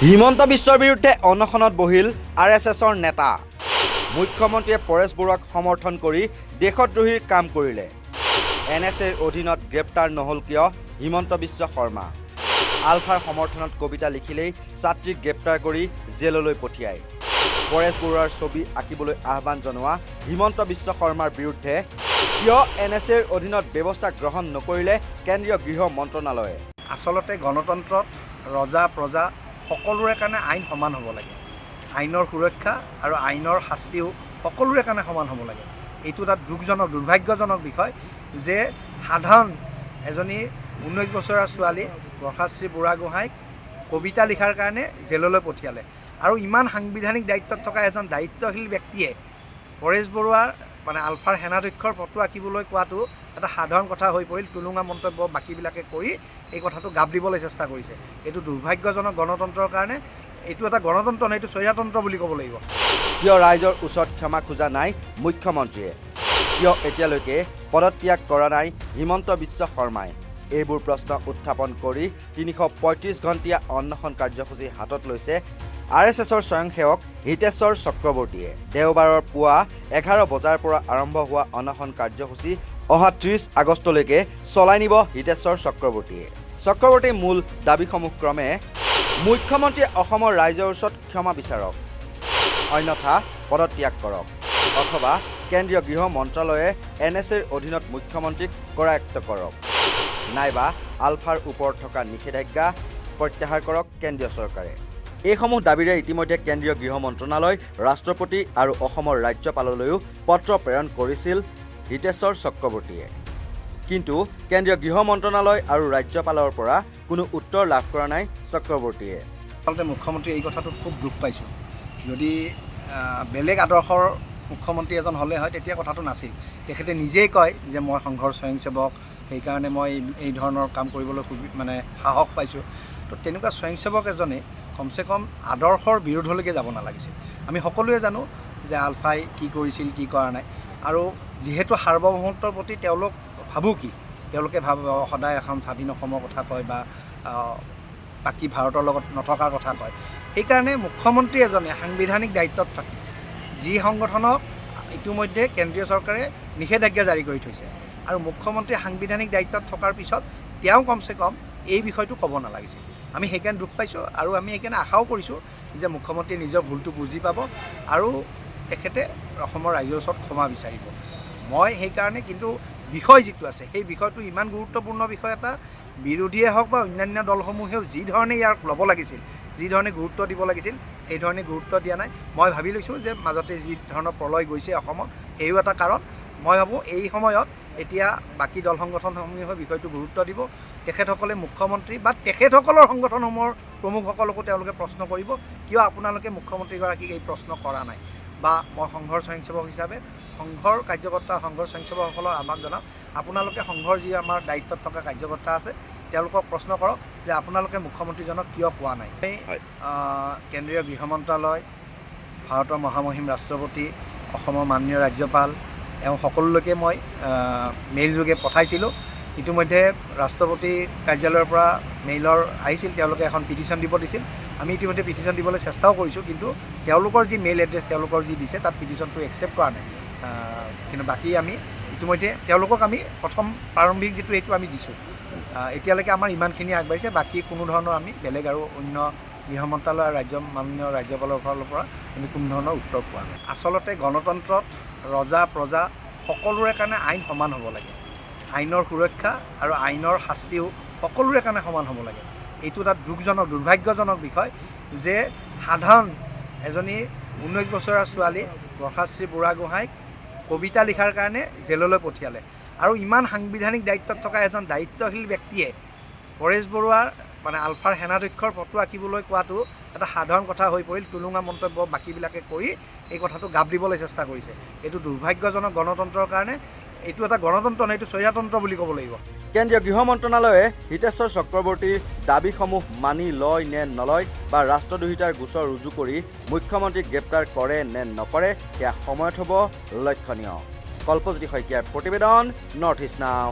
হিমন্ত বিশ্বৰ বিৰুদ্ধে অনশনত বহিল RSSৰ নেতা। মুখ্যমন্ত্ৰীয়ে পৰেশ বৰুৱাক সমৰ্থন কৰি দেশদ্ৰোহীৰ কাম কৰিলে। NSAৰ অধীনত গ্ৰেপ্তাৰ নহল কিয় হিমন্ত বিশ্ব শৰ্মা। আলফাৰ সমৰ্থনত কবিতা লিখিলেই ছাত্ৰীক গ্ৰেপ্তাৰ কৰি জেললৈ পঠিয়ায়। পৰেশ বৰুৱাৰ ছবি আঁকিবলৈ আহ্বান জনোৱা হিমন্ত বিশ্ব শৰ্মাৰ বিৰুদ্ধে কিয় NSAৰ অধীনত ব্যৱস্থা গ্ৰহণ নকৰিলে কেন্দ্ৰীয় গৃহ মন্ত্ৰণালয়ে। আচলতে গণতন্ত্ৰত ৰজা প্ৰজা সকলোৰে কাৰণে আইন সমান হ'ব লাগে। আইনৰ সুৰক্ষা আৰু আইনৰ শাস্তিও সকলোৰে কাৰণে সমান হ'ব লাগে। এইটো এটা দুৰ্ভাগ্যজনক বিষয় যে সাধাৰণ এজনী 19 বছৰীয়া ছোৱালী বৰ্ষাশ্ৰী বুঢ়াগোহাঁইক কবিতা লিখাৰ কাৰণে জেললৈ পঠিয়ালে। আৰু ইমান সাংবিধানিক দায়িত্বত থকা এজন দায়িত্বশীল ব্যক্তিয়ে পৰেশ বৰুৱাৰ আলফাৰ সেনাধ্যক্ষৰ ফটো আঁকিবলৈ কোৱাটো এটা সাধাৰণ কথা হৈ পৰিল। টুলুঙা মন্তব্য বাকীবিলাকে কৰি এই কথাটো গাপ দিবলৈ চেষ্টা কৰিছে। এইটো দুৰ্ভাগ্যজনক গণতন্ত্ৰৰ কাৰণে। এইটো এটা গণতন্ত্ৰ নহয়, এইটো স্বৈৰতন্ত্ৰ বুলি ক'ব লাগিব। কিয় ৰাইজৰ ওচৰত ক্ষমা খোজা নাই মুখ্যমন্ত্ৰীয়ে? কিয় এতিয়ালৈকে পদত্যাগ কৰা নাই হিমন্ত বিশ্ব শৰ্মাই? এইবোৰ প্ৰশ্ন উত্থাপন কৰি 335 ঘণ্টীয়া অনশন কাৰ্যসূচী হাতত লৈছে RSSৰ স্বয়ংসেৱক হিতেশ্বৰ চক্ৰৱৰ্তীয়ে। দেওবাৰৰ পুৱা 11 বজাৰ পৰা আৰম্ভ হোৱা অনশন কাৰ্যসূচী অহা 30 আগষ্টলৈকে চলাই নিব হিতেশ্বৰ চক্ৰৱৰ্তীয়ে। চক্ৰৱৰ্তীৰ মূল দাবীসমূহ ক্ৰমে মুখ্যমন্ত্ৰীয়ে অসমৰ ৰাইজৰ ওচৰত ক্ষমা বিচাৰক, অন্যথা পদত্যাগ কৰক, অথবা কেন্দ্ৰীয় গৃহ মন্ত্ৰালয়ে NSAৰ অধীনত মুখ্যমন্ত্ৰীক কৰায়ত্ব কৰক, নাইবা আলফাৰ ওপৰত থকা নিষেধাজ্ঞা প্ৰত্যাহাৰ কৰক কেন্দ্ৰীয় চৰকাৰে। এইসমূহ দাবীৰে ইতিমধ্যে কেন্দ্ৰীয় গৃহ মন্ত্ৰণালয়, ৰাষ্ট্ৰপতি আৰু অসমৰ ৰাজ্যপাললৈও পত্ৰ প্ৰেৰণ কৰিছিল হিতেশ্বৰ চক্ৰৱৰ্তীয়ে। কিন্তু কেন্দ্ৰীয় গৃহ মন্ত্ৰণালয় আৰু ৰাজ্যপালৰ পৰা কোনো উত্তৰ লাভ কৰা নাই চক্ৰৱৰ্তীয়ে। আচলতে মুখ্যমন্ত্ৰী এই কথাটোত খুব দুখ পাইছোঁ। যদি বেলেগ আদৰ্শৰ মুখ্যমন্ত্ৰী এজন হ'লে হয় তেতিয়া কথাটো নাছিল। তেখেতে নিজেই কয় যে মই সংঘৰ স্বয়ংসেৱক, সেইকাৰণে মই এই ধৰণৰ কাম কৰিবলৈ সাহস পাইছোঁ। তো তেনেকুৱা স্বয়ংসেৱক এজনে কমচে কম আদৰ্শৰ বিৰোধলৈকে যাব নালাগিছিল। আমি সকলোৱে জানো যে আলফাই কি কৰিছিল, কি কৰা নাই। আৰু যিহেতু সাৰ্বভৌমত্বৰ প্ৰতি তেওঁলোক তেওঁলোকে সদায় এখন স্বাধীন অসমৰ কথা কয় বা বাকী ভাৰতৰ লগত নথকাৰ কথা কয়। সেইকাৰণে মুখ্যমন্ত্ৰী এজনে সাংবিধানিক দায়িত্বত থাকি যি সংগঠনক ইতিমধ্যে কেন্দ্ৰীয় চৰকাৰে নিষেধাজ্ঞা জাৰি কৰি থৈছে, আৰু মুখ্যমন্ত্ৰী সাংবিধানিক দায়িত্বত থকাৰ পিছত তেওঁ কমচে কম এই বিষয়টো ক'ব নালাগিছিল। আমি সেইকাৰণে দুখ পাইছোঁ আৰু আমি সেইকাৰণে আশাও কৰিছোঁ যে মুখ্যমন্ত্ৰীয়ে নিজৰ ভুলটো বুজি পাব আৰু তেখেতে অসমৰ ৰাইজৰ ওচৰত ক্ষমা বিচাৰিব। মই সেইকাৰণে কিন্তু বিষয় যিটো আছে সেই বিষয়টো ইমান গুৰুত্বপূৰ্ণ বিষয় এটা, বিৰোধীয়ে হওক বা অন্যান্য দলসমূহেও যি ধৰণে ইয়াক ল'ব লাগিছিল, যি ধৰণে গুৰুত্ব দিব লাগিছিল, সেই ধৰণে গুৰুত্ব দিয়া নাই। মই ভাবি লৈছোঁ যে মাজতে যি ধৰণৰ প্ৰলয় গৈছে অসমত, সেইও এটা কাৰণ। মই ভাবোঁ এই সময়ত এতিয়া বাকী দল সংগঠনসমূহে বিষয়টো গুৰুত্ব দিব। তেখেতসকলে মুখ্যমন্ত্ৰী বা তেখেতসকলৰ সংগঠনসমূহৰ প্ৰমুখসকলকো তেওঁলোকে প্ৰশ্ন কৰিব, কিয় আপোনালোকে মুখ্যমন্ত্ৰীগৰাকীক এই প্ৰশ্ন কৰা নাই। বা মই সংঘৰ স্বয়ংসেৱক হিচাপে সংঘৰ কাৰ্যকৰ্তা, সংঘৰ স্বয়ংসেৱকসকলক আহ্বান জনাওঁ, আপোনালোকে সংঘৰ যি আমাৰ দায়িত্বত থকা কাৰ্যকৰ্তা আছে তেওঁলোকক প্ৰশ্ন কৰক যে আপোনালোকে মুখ্যমন্ত্ৰীজনক কিয় কোৱা নাই। কেন্দ্ৰীয় গৃহ মন্ত্ৰালয়, ভাৰতৰ মহামহিম ৰাষ্ট্ৰপতি, অসমৰ মাননীয় ৰাজ্যপাল, এওঁ সকলোলৈকে মই মেইল যোগে পঠাইছিলোঁ। ইতিমধ্যে ৰাষ্ট্ৰপতি কাৰ্যালয়ৰ পৰা মেইলৰ আহিছিল, তেওঁলোকে এখন পিটিশ্যন দিব দিছিল। আমি ইতিমধ্যে পিটিশ্যন দিবলৈ চেষ্টাও কৰিছোঁ, কিন্তু তেওঁলোকৰ যি মেইল এড্ৰেছ তেওঁলোকৰ যি দিছে তাত পিটিশ্যনটো একচেপ্ট কৰা নাই। কিন্তু বাকী আমি ইতিমধ্যে তেওঁলোকক আমি প্ৰথম প্ৰাৰম্ভিক যিটো এইটো আমি দিছোঁ। এতিয়ালৈকে আমাৰ ইমানখিনি আগবাঢ়িছে, বাকী কোনো ধৰণৰ আমি বেলেগ আৰু অন্য গৃহ মন্ত্ৰালয় আৰু মাননীয় ৰাজ্যপালৰ ফালৰ পৰা আমি কোনো ধৰণৰ উত্তৰ পোৱা নাই। আচলতে গণতন্ত্ৰত ৰজা প্ৰজা সকলোৰে কাৰণে আইন সমান হ'ব লাগে। আইনৰ সুৰক্ষা আৰু আইনৰ শাস্তিও সকলোৰে কাৰণে সমান হ'ব লাগে। এইটো এটা দুৰ্ভাগ্যজনক বিষয় যে সাধাৰণ এজনী 19 বছৰীয়া ছোৱালী বৰ্ষাশ্ৰী বুঢ়াগোহাঁইক কবিতা লিখাৰ কাৰণে জেললৈ পঠিয়ালে। আৰু ইমান সাংবিধানিক দায়িত্বত থকা এজন দায়িত্বশীল ব্যক্তিয়ে পৰেশ বৰুৱাৰ আলফাৰ সেনাধ্যক্ষৰ ফটো আঁকিবলৈ কোৱাটো এটা সাধাৰণ কথা হৈ পৰিল। টুলুঙা মন্তব্য বাকীবিলাকে কৰি এই কথাটো গাপ দিবলৈ চেষ্টা কৰিছে। এইটো দুৰ্ভাগ্যজনক গণতন্ত্ৰৰ কাৰণে। এইটো এটা গণতন্ত্ৰ নহয়, এইটো স্বৈৰতন্ত্ৰ বুলি ক'ব লাগিব। কেন্দ্ৰীয় গৃহ মন্ত্ৰণালয়ে হিতেশ্বৰ চক্ৰৱৰ্তীৰ দাবীসমূহ মানি লয় নে নলয় বা ৰাষ্ট্ৰদ্ৰোহিতাৰ গোচৰ ৰুজু কৰি মুখ্যমন্ত্ৰীক গ্ৰেপ্তাৰ কৰে নে নকৰে সেয়া সময়ত হ'ব লক্ষণীয়। কল্পজ্যোতি শইকীয়াৰ প্ৰতিবেদন, নৰ্থ ইষ্ট নাও।